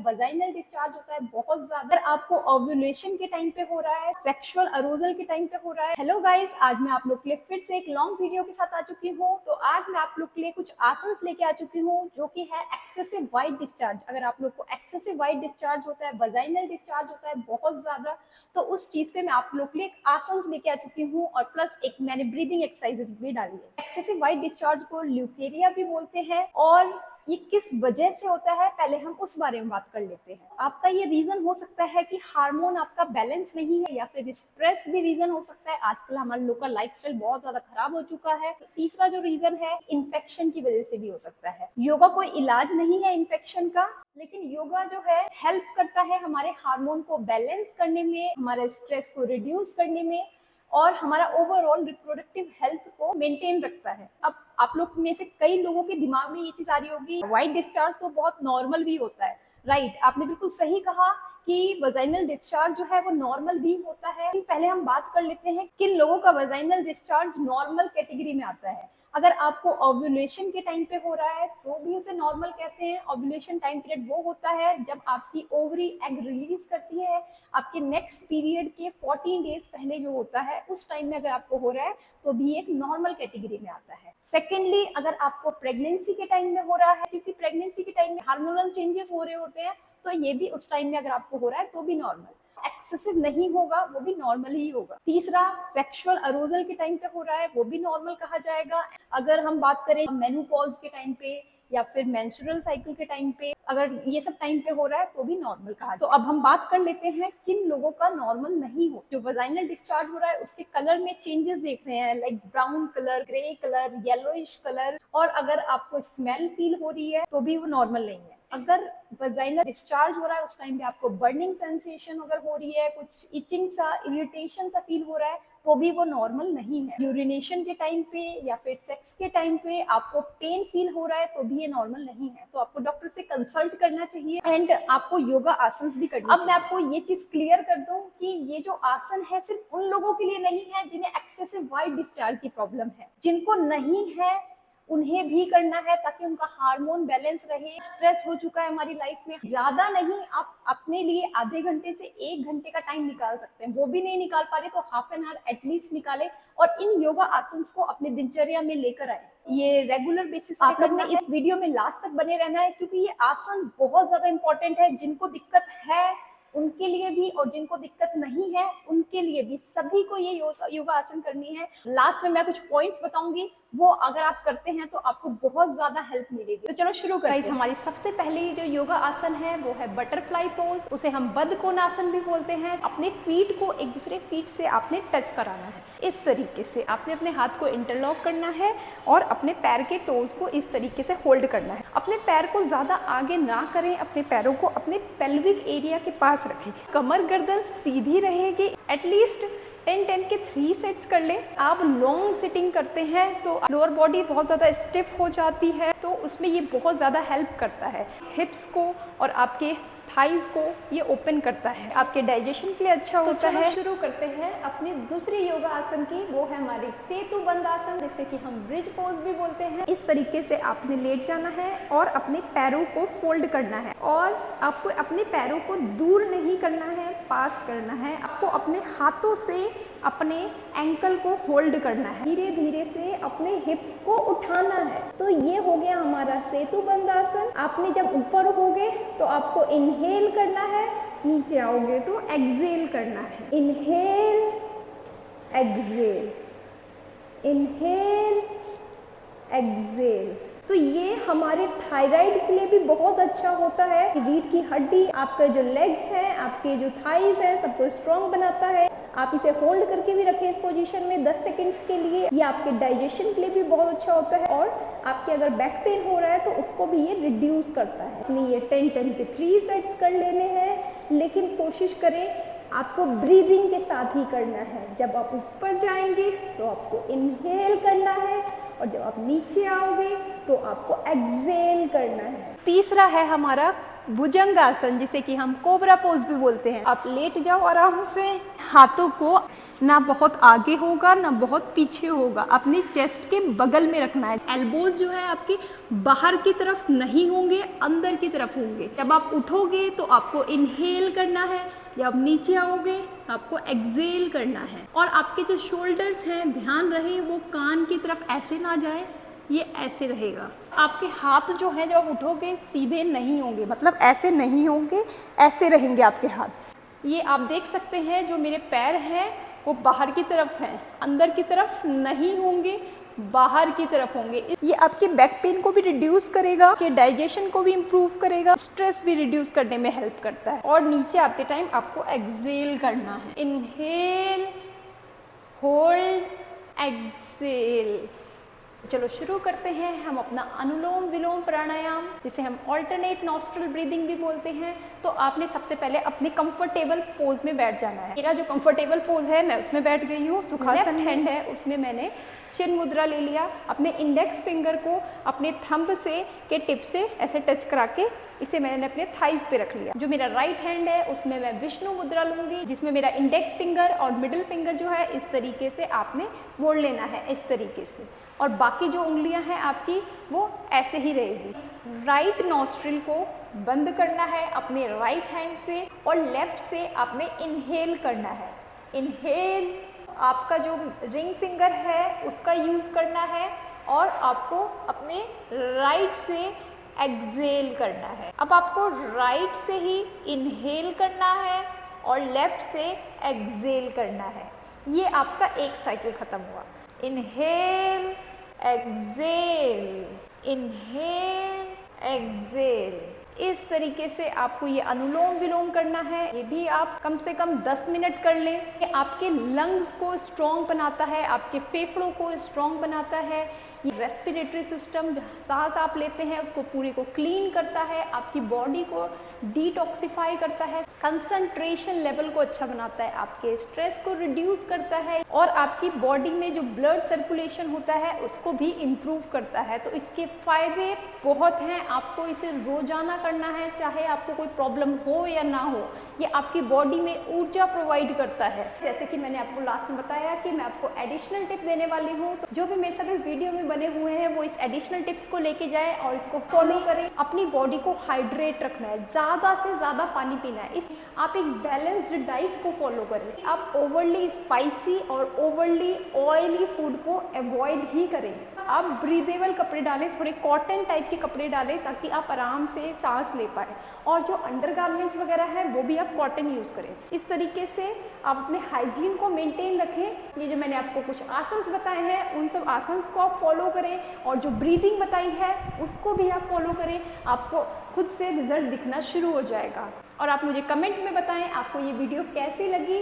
Vaginal discharge होता है बहुत ज्यादा। आपको ओव्यूलेशन के टाइम पे हो रहा है, सेक्सुअल अरोजल के टाइम पे हो रहा है। हेलो गाइस, आज मैं आप लोग के लिए फिर से एक लॉन्ग वीडियो के साथ आ चुकी हूँ। तो आज मैं आप लोग के लिए कुछ आसन्स लेके आ चुकी हूँ जो कि है एक्सेसिव वाइट डिस्चार्ज। अगर आप लोग को एक्सेसिव वाइट डिस्चार्ज होता है, वजाइनल डिस्चार्ज होता है बहुत ज्यादा, तो उस चीज पे मैं आप लोग के लिए एक आसन्स लेके आ चुकी हूँ और प्लस एक मैंने ब्रीदिंग एक्सरसाइजेस भी डाली है। एक्सेसिव वाइट डिस्चार्ज को ल्यूकेरिया भी बोलते हैं और ये किस वजह से होता है पहले हम उस बारे में बात कर लेते हैं। आपका ये रीजन हो सकता है कि हार्मोन आपका बैलेंस नहीं है या फिर स्ट्रेस भी रीजन हो सकता है। आजकल हमारे लोग का लाइफस्टाइल बहुत ज्यादा खराब हो चुका है। तीसरा जो रीजन है इन्फेक्शन की वजह से भी हो सकता है। योगा कोई इलाज नहीं है इन्फेक्शन का, लेकिन योगा जो है हेल्प करता है हमारे हार्मोन को बैलेंस करने में, हमारे स्ट्रेस को रिड्यूस करने में और हमारा ओवरऑल रिप्रोडक्टिव हेल्थ को मेंटेन रखता है। अब आप लोग में से कई लोगों के दिमाग में ये चीज आ रही होगी, व्हाइट डिस्चार्ज तो बहुत नॉर्मल भी होता है। राइट, आपने बिल्कुल सही कहा कि वजाइनल डिस्चार्ज जो है वो नॉर्मल भी होता है। पहले हम बात कर लेते हैं किन लोगों का वजाइनल डिस्चार्ज नॉर्मल कैटेगरी में आता है। अगर आपको ओव्यूलेशन के टाइम पे हो रहा है तो भी उसे नॉर्मल कहते हैं। ओव्यूलेशन टाइम पीरियड वो होता है जब आपकी ओवरी एग रिलीज करती है। आपके नेक्स्ट पीरियड के 14 डेज पहले जो होता है उस टाइम में अगर आपको हो रहा है तो भी एक नॉर्मल कैटेगरी में आता है। सेकेंडली, अगर आपको प्रेगनेंसी के टाइम में हो रहा है, क्योंकि प्रेगनेंसी के टाइम में हार्मोनल चेंजेस हो रहे होते हैं, तो ये भी उस टाइम में अगर आपको हो रहा है तो भी नॉर्मल। एक्सेसिव नहीं होगा, वो भी नॉर्मल ही होगा। तीसरा, सेक्सुअल अरोजल के टाइम पे हो रहा है, वो भी नॉर्मल कहा जाएगा। अगर हम बात करें मेनोपॉज के टाइम पे या फिर मेंस्ट्रुअल साइकिल के टाइम पे, अगर ये सब टाइम पे हो रहा है तो भी नॉर्मल कहा। तो अब हम बात कर लेते हैं किन लोगों का नॉर्मल नहीं हो। जो वजाइनल डिस्चार्ज हो रहा है उसके कलर में चेंजेस देख रहे हैं, like brown colour, grey colour, yellowish colour, और अगर आपको स्मेल फील हो रही है तो भी वो नॉर्मल नहीं है। अगर वजाइनल डिस्चार्ज हो रहा है उस टाइम पे आपको बर्निंग सेंसेशन अगर हो रही है, कुछ इचिंग सा, इरिटेशन सा फील हो रहा है, तो भी वो नॉर्मल नहीं है। यूरिनेशन के टाइम पे या फिर सेक्स के टाइम पे आपको पेन फील हो रहा है तो भी ये नॉर्मल नहीं है। तो आपको डॉक्टर से कंसल्ट करना चाहिए एंड आपको योगा आसन भी करना चाहिए। अब मैं आपको ये चीज क्लियर कर दूं कि ये जो आसन है सिर्फ उन लोगों के लिए नहीं है जिन्हें एक्सेसिव वाइट डिस्चार्ज की प्रॉब्लम है। जिनको नहीं है उन्हें भी करना है ताकि उनका हार्मोन बैलेंस रहे। स्ट्रेस हो चुका है हमारी लाइफ में, ज्यादा नहीं, आप अपने लिए आधे घंटे से 1 घंटे का टाइम निकाल सकते हैं। वो भी नहीं निकाल पा रहे तो हाफ एन आवर एटलीस्ट निकाले और इन योगा आसन को अपने दिनचर्या में लेकर आए। ये रेगुलर बेसिस पे आप लोग ने इस वीडियो में लास्ट तक बने रहना है, क्योंकि ये आसन बहुत ज्यादा इंपॉर्टेंट है। जिनको दिक्कत है उनके लिए भी और जिनको दिक्कत नहीं है उनके लिए भी, सभी को ये योगा आसन करनी है। लास्ट में मैं कुछ पॉइंट्स बताऊंगी, वो अगर आप करते हैं तो आपको बहुत ज्यादा हेल्प मिलेगी। तो चलो शुरू करते हैं। हमारी सबसे पहली जो योगा आसन है वो है बटरफ्लाई पोज। उसे हम बद कोणासन भी बोलते हैं। अपने फीट को एक दूसरे फीट से आपने टच कराना है। इस तरीके से आपने अपने हाथ को इंटरलॉक करना है और अपने पैर के टोज को इस तरीके से होल्ड करना है। अपने पैर को ज्यादा आगे ना करें, अपने पैरों को अपने पेल्विक एरिया के पास रखें। कमर गर्दन सीधी रहेगी। एटलीस्ट 10-10 के 3 सेट्स कर ले। आप लॉन्ग सिटिंग करते हैं तो लोअर बॉडी बहुत ज़्यादा स्टिफ हो जाती है, तो उसमें ये बहुत ज़्यादा हेल्प करता है। हिप्स को और आपके थाइज को ये ओपन करता है, आपके डाइजेशन के लिए अच्छा होता है। शुरू करते हैं अपनी दूसरी योगा आसन की, वो है हमारी सेतु बंद आसन, जिसे कि हम ब्रिज पोज भी बोलते हैं। इस तरीके से आपने लेट जाना है और अपने पैरों को फोल्ड करना है और आपको अपने पैरों को दूर नहीं करना है, पास करना है। आपको अपने हाथों से अपने एंकल को होल्ड करना है, धीरे धीरे से अपने हिप्स को उठाना है। तो ये हो गया हमारा सेतु बंद आसन। आपने जब ऊपर होगे तो आपको इनहेल करना है, नीचे आओगे तो एक्सहेल करना है। Inhale, exhale, inhale, exhale. तो ये हमारे थायराइड के लिए भी बहुत अच्छा होता है। रीढ़ की हड्डी, आपके जो लेग्स हैं, आपके जो थाइज हैं, सबको स्ट्रॉन्ग बनाता है। आप इसे होल्ड करके भी रखें इस पोजीशन में 10 सेकंड्स के लिए। ये आपके डाइजेशन के लिए भी बहुत अच्छा होता है और आपके अगर बैक पेन हो रहा है तो उसको भी ये रिड्यूस करता है। अपनी ये 10-10 के 3 सेट्स कर लेने हैं, लेकिन कोशिश करें आपको ब्रीदिंग के साथ ही करना है। जब आप ऊपर जाएंगे तो आपको इनहेल करना है और जब आप नीचे आओगे तो आपको एक्सहेल करना है। तीसरा है हमारा भुजंगासन, जिसे कि हम कोबरा पोज भी बोलते हैं। आप लेट जाओ आराम से, हाथों को ना बहुत आगे होगा ना बहुत पीछे होगा, अपनी चेस्ट के बगल में रखना है। एल्बोज जो है आपकी बाहर की तरफ नहीं होंगे, अंदर की तरफ होंगे। जब आप उठोगे तो आपको इनहेल करना है, जब नीचे आओगे आपको एक्सेल करना है। और आपके जो शोल्डर्स हैं, ध्यान रहे वो कान की तरफ ऐसे ना जाए, ये ऐसे रहेगा। आपके हाथ जो है जब आप उठोगे सीधे नहीं होंगे, मतलब ऐसे नहीं होंगे, ऐसे रहेंगे आपके हाथ। ये आप देख सकते हैं जो मेरे पैर हैं वो बाहर की तरफ हैं, अंदर की तरफ नहीं होंगे, बाहर की तरफ होंगे। ये आपकी बैक पेन को भी रिड्यूस करेगा, कि डाइजेशन को भी इम्प्रूव करेगा, स्ट्रेस भी रिड्यूस करने में हेल्प करता है। और नीचे आते टाइम आपको एक्सेल करना है। Inhale, hold, exhale. चलो शुरू करते हैं हम अपना अनुलोम विलोम प्राणायाम, जिसे हम ऑल्टरनेट नॉस्ट्रल ब्रीदिंग भी बोलते हैं। तो आपने सबसे पहले अपने कंफर्टेबल पोज में बैठ जाना है। मेरा जो कंफर्टेबल पोज है मैं उसमें बैठ गई हूँ। सुखासन हैंड है, उसमें मैंने चिन मुद्रा ले लिया। अपने इंडेक्स फिंगर को अपने थंब से के टिप से ऐसे टच करा के इसे मैंने अपने थाइज पे रख लिया। जो मेरा राइट हैंड है उसमें मैं विष्णु मुद्रा लूंगी, जिसमें मेरा इंडेक्स फिंगर और मिडिल फिंगर जो है इस तरीके से आपने मोड़ लेना है, इस तरीके से। और बाकी जो उंगलियां हैं आपकी वो ऐसे ही रहेगी। राइट नॉस्ट्रिल को बंद करना है अपने राइट हैंड से, और लेफ्ट से आपने इनहेल करना है। इनहेल, आपका जो रिंग फिंगर है उसका यूज़ करना है, और आपको अपने राइट से एक्सेल करना है। अब आपको राइट से ही इनहेल करना है और लेफ्ट से एक्सेल करना है। ये आपका एक साइकिल खत्म हुआ। Inhale, exhale, inhale, exhale. इस तरीके से आपको ये अनुलोम विलोम करना है। ये भी आप कम से कम 10 मिनट कर लें। ये आपके लंग्स को स्ट्रॉन्ग बनाता है, आपके फेफड़ों को स्ट्रॉन्ग बनाता है। ये रेस्पिरेटरी सिस्टम, सांस आप लेते हैं उसको पूरी को क्लीन करता है, आपकी बॉडी को डिटॉक्सिफाई करता है, कंसंट्रेशन लेवल को अच्छा बनाता है, आपके स्ट्रेस को रिड्यूस करता है, और आपकी बॉडी में जो ब्लड सर्कुलेशन होता है उसको भी इम्प्रूव करता है। तो इसके फायदे बहुत हैं। आपको इसे रोजाना करना है, चाहे आपको कोई प्रॉब्लम हो या ना हो। ये आपकी बॉडी में ऊर्जा प्रोवाइड करता है। जैसे कि मैंने आपको लास्ट में बताया कि मैं आपको एडिशनल टिप देने वाली हूँ। तो जो भी मेरे साथ इस वीडियो में बने हुए हैं वो इस एडिशनल टिप्स को लेके जाए और इसको फॉलो करें। अपनी बॉडी को हाइड्रेट रखना है, ज़्यादा से ज़्यादा पानी पीना है। आप एक बैलेंस्ड डाइट को फॉलो करें। आप ओवरली स्पाइसी और ओवरली ऑयली फूड को अवॉइड ही करें। आप ब्रीदेबल कपड़े डालें, थोड़े कॉटन टाइप के कपड़े डालें ताकि आप आराम से सांस ले पाए। और जो अंडरगारमेंट्स वगैरह है वो भी आप कॉटन यूज़ करें। इस तरीके से आप अपने हाइजीन को मेंटेन रखें। ये जो मैंने आपको कुछ आसन्स बताए हैं उन सब आसन्स को आप फॉलो करें, और जो ब्रीदिंग बताई है उसको भी आप फॉलो करें। आपको खुद से रिजल्ट दिखना शुरू हो जाएगा। और आप मुझे कमेंट में बताएं आपको ये वीडियो कैसी लगी।